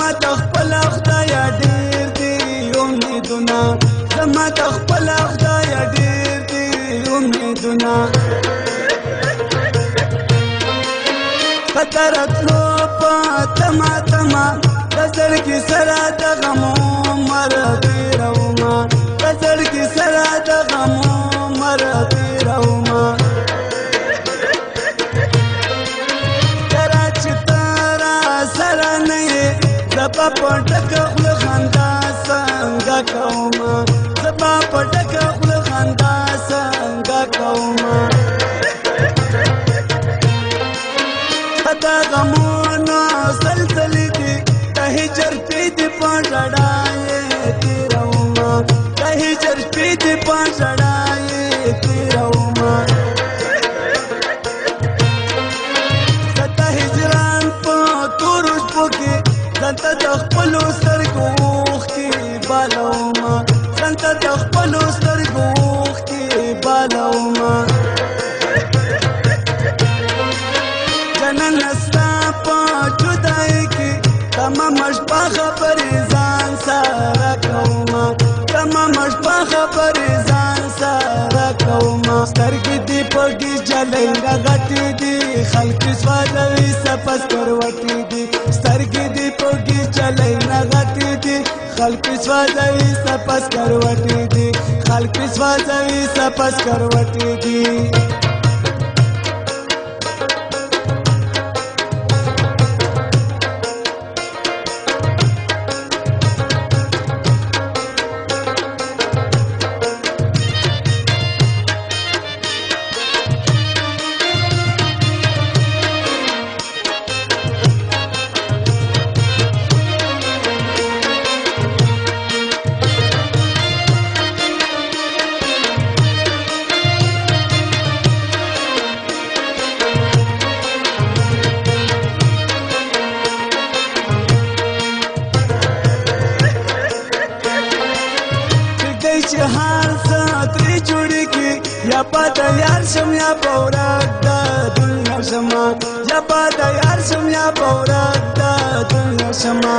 زما د خپل خدای ډیر دی امیدونه زما د خپل خدای ډیر دی امیدونه پترتلو په تما تما د زړګي سره د غمو مرغې روما د زړګي سره د غمو مرغې روما زبا پټک خپل خندا څنګه کومه زبا پټک خپل خندا څنګه کومه پتا غمونو سلسلې دي ته هجر دې پړړای تیروما ته هجر دې پړړای تیروما ستا هجران په تورش پوکي زنته د خپلو سترګو اوښکې بالومه زنته د خپلو سترګو اوښکې بالومه جننه ستا په جدایۍ کې تمامه شپه خبرې ځان سره کومه تمامه شپه خبرې ځان سره کومه سترګې دې پټې جلۍ راغټې دي خلک سوځوي سپس کروټې دي سترګې دې پټې جلۍ راغټې دي خلک سوځوي سپس کروټې دي خلک سوځوي سپس کروټې دي چې هر څه ترې جوړېږي یا به د یار شم یا به ورک د دنیا شمه یا به د یار شم یا به ورک د دنیا شمه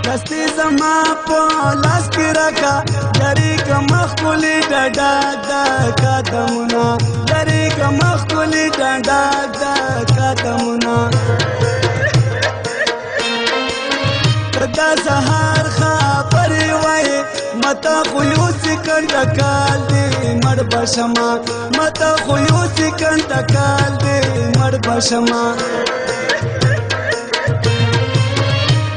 دستې زما په لاس کې راکړه لرې کړمه ښکلې ډډه د قدمونه لرې کړمه ښکلې ډډه د قدمونه دا سهار خبرې وایي مته خو یو سکند کال دی مړ بشمه مته خو یو سکند کال دی مړ بشمه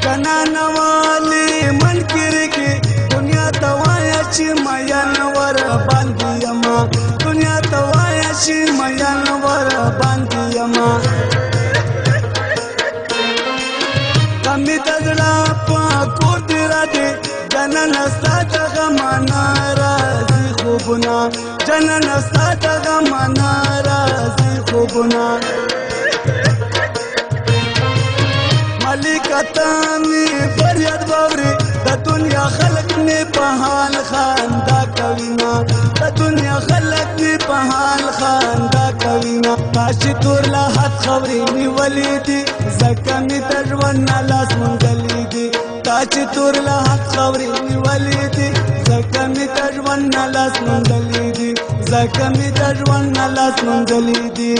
کنا نوالی منکر کې دنیا ته وایه چې مین ور باندې یما دنیا ته وایه چې مین ور باندې یما کمی د زړه په کور دې راځي جننه ستا د غمه ناراضي خوبونه جننه ستا د غمه ناراضي خوبونه ملکه ته مې فریاد واورې د دنیا خلک مې په حال خندا کوینه د دنیا خلک مې په حال خندا کوینه کاشي تور لا حد خبرې نیولې دي ځکه مې د ژوند نه لاس موندلې دي تا چې تور لا حد خبرې نیولې دي ځکه مې د ژوند نه لاس موندلې دي ځکه مې د ژوند نه لاس موندلې دي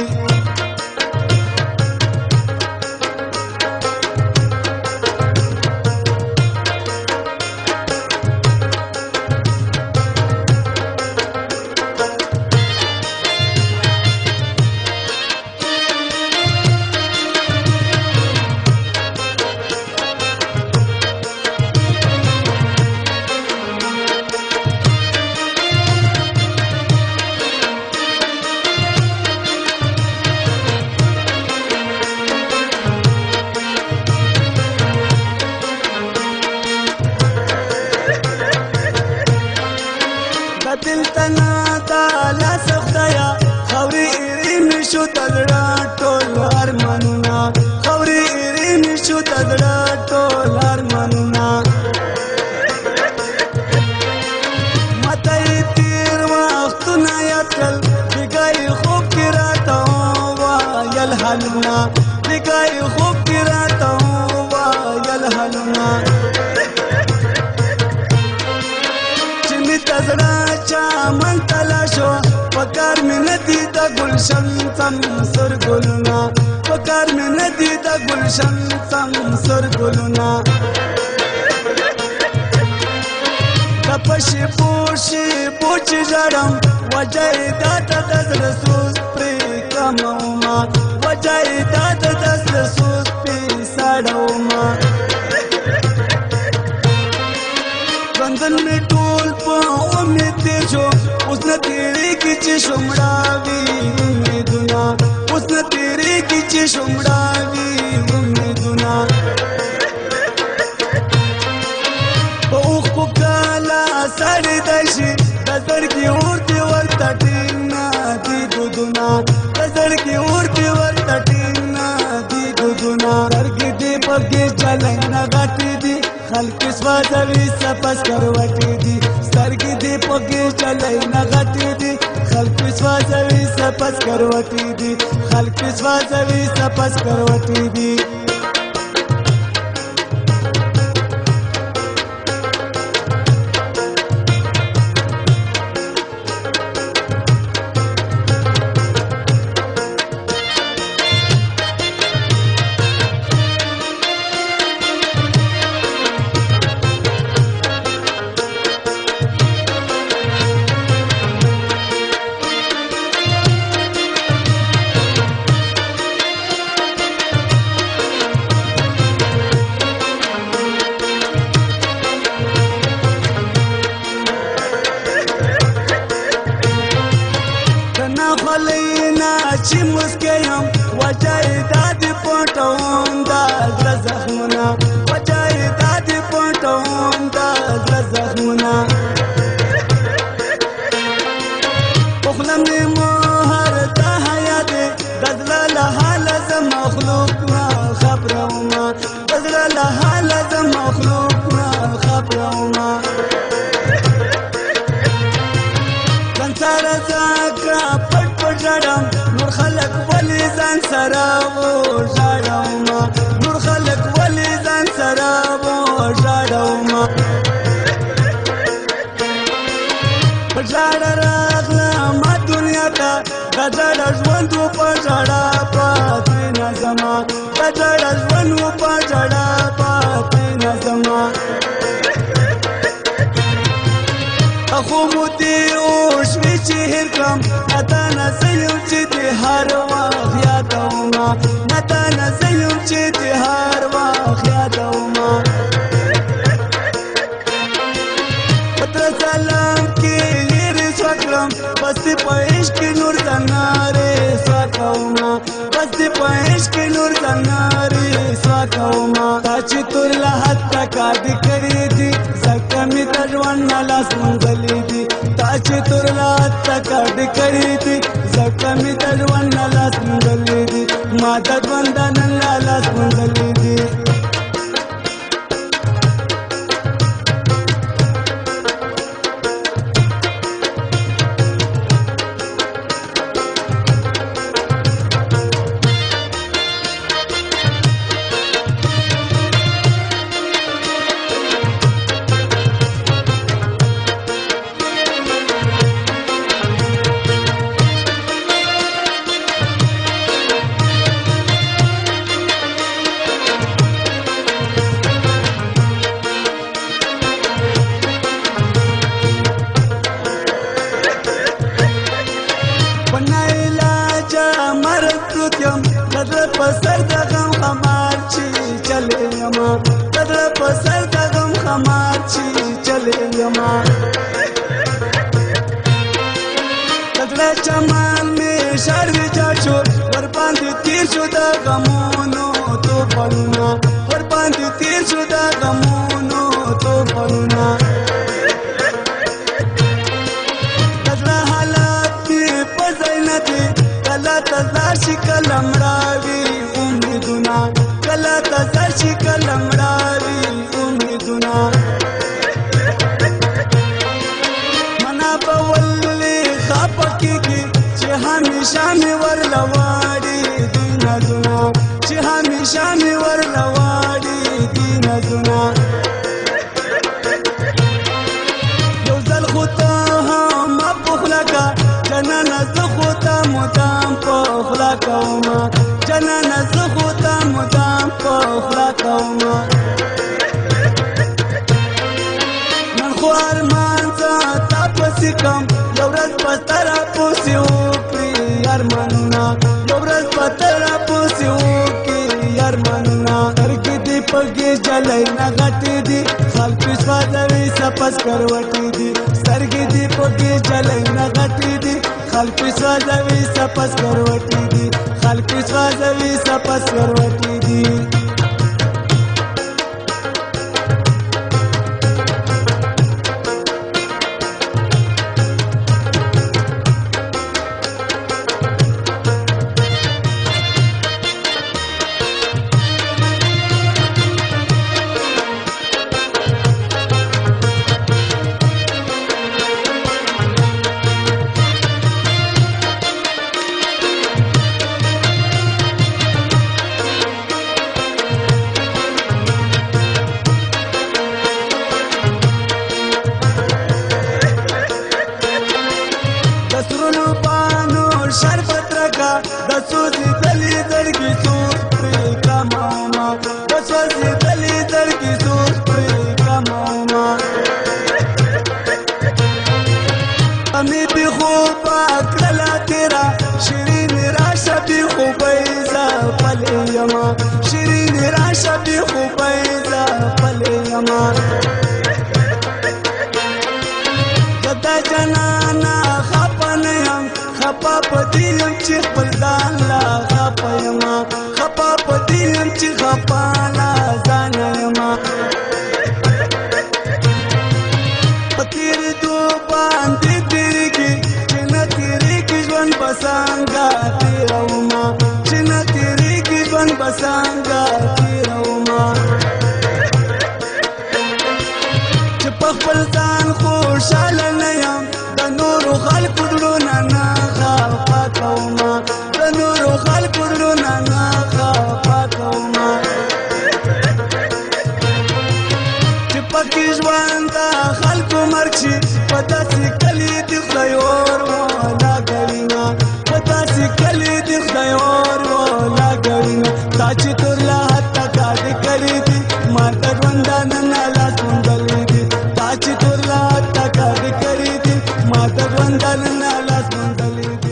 دل تنا دا لاس خدایا خوري ایری نشو تزړه ټول ارمانونه خوري ایری نشو تزړه ټول ارمانونه مته تیر وختونه یاد کړل بګای خوب کې راته وایل حالونه ګای خوب کې راته ووایل هلونه چې مې ته زړه چمن ته لا شو په کار مې نه دي د ګلشن څمسور ګلونه په کار مې نه دي د ګلشن څمسور ګلونه پشي پوشي پوچ جړم وجه داته د زړه سوز پرې کموما وجه داته د زړه سوز پرې ساړوما ژوندون مې ټول په امید تېر شو اوس نه تېرېږي چې شمړاوي امیدونه اوس نه تېرېږي چې شمړاوي امیدونه سړی دشي د زړګي ورته ورته ټینګ نه دي دودونه د زړګي ورته ورته ټینګ نه دي دودونه زړګي دې پکې چلای نه غټې دي خلک سوځوي سپس کروټې دي زړګي دې پکې چلای نه غټې دي خلک سوځوي سپس کروټې دي خلک سوځوي سپس کروټې دي چې مسکیم وجه داد پټوم دا زړه زخمونه وجه داد پټوم دا زړه زخمونه پخلم دې مهر ته حیات د زړه له حاله زه مخلوق نه خبرومه د زړه له حاله زه مخلوق نه خبرومه ځان سره ځکه پټ پټ ژړم نور خلق ولی ځان سره وژاړومه نور خلق ولی ځان سره وژاړومه په ژړه راغلمه دنیا ته د ژړه ژوند و په ژړه پاتې نه ځمه د ژړه ژوند و په ژړه پاتې نه ځمه خو مو دې وشوې چې هېر کړم نه تا نه زه یم چې دې هر وخت یادومه نه تا نه زه یم چې دې هر وخت یادومه په تر سلام کې یې رسوا کړم بس دې په عشق کې نور زنارې سوا کومه بس دې په عشق کې نور زنارې سوا کومه تا چې تور له حده کاډ کړې دي ځکه مې د ژوند نه لاس منځلې دي تا چې تور له حده کاډ کړې دي ځکه مې د ژوند نه لاس منځلې دي ما د ژوند نه لاس منځلې دي پسر د غم خمار چې چلے یما تدر پسر د غم خمار چې چلے یما تدر چمان می شر وچار شو ور باندې تیر شو د غمونو تو پلونا ور باندې تیر شو د غمونو تو پلونا تدر حالات می پزینته کلا تزاشی کلم راوی امیدونا کلا تزاشی کلم راوی امیدونا منا باولی خاپکی کی چه همیشه می ورلواری دی نزونا چه شامي ورلواړي دي نظونه یو ځل خو ته هم په خوله کا جنانه زه خو ته مدام په خوله کومه جنانه زه خو ته مدام په خوله کومه نن خو ارمان زه تا پسې کم یو ورځ به ستا راپسې وکړي ارمانونه یو ورځ به ته راپسې وکړي ارمانونه سترګې دې پکې جلی نه غټې دي خلک سوځوي سپس کروټې دي سترګې دې پکې جلی نه غټې دي خلک سوځوي سپس کروټې دي خلک سوځوي سپس کروټې دي شربت رکا د سوزي دلی درګي سوز پرې کماما د سوزي دلی درګي سوز پرې کماما امي به خو پاکلا تیرا شیرین راشه به خو بیزا پلیما شیرین راشه به خو بیزا پلیما دتا جنانا خپنم خپا پدیم چې خپل ځان لا خپا یما خپا پدیم چې خپا لا ځان یما پتیر دو باندې تیریږي چې نه تیریږي ژوند بسانګا تیروما چې نه تیریږي ژوند بسانګا تیروما چې په خپل ځان خوشاله نه یم د نورو خلکو زړونه نه خفه کومه د نورو خلکو زړونه نه خفه کومه چې پکې ژوند د خلکو مرګ شي په داسې کلي د خدای اور ولګوینه په داسې کلي د خدای اور ولګوینه دا چې تور له حته کاږ کړي دي ما د ژوندانه نه لاس موندلی دي دا چې تور له حته کاږ کړي دي ما د ژوندانه نه لاس موندلی دي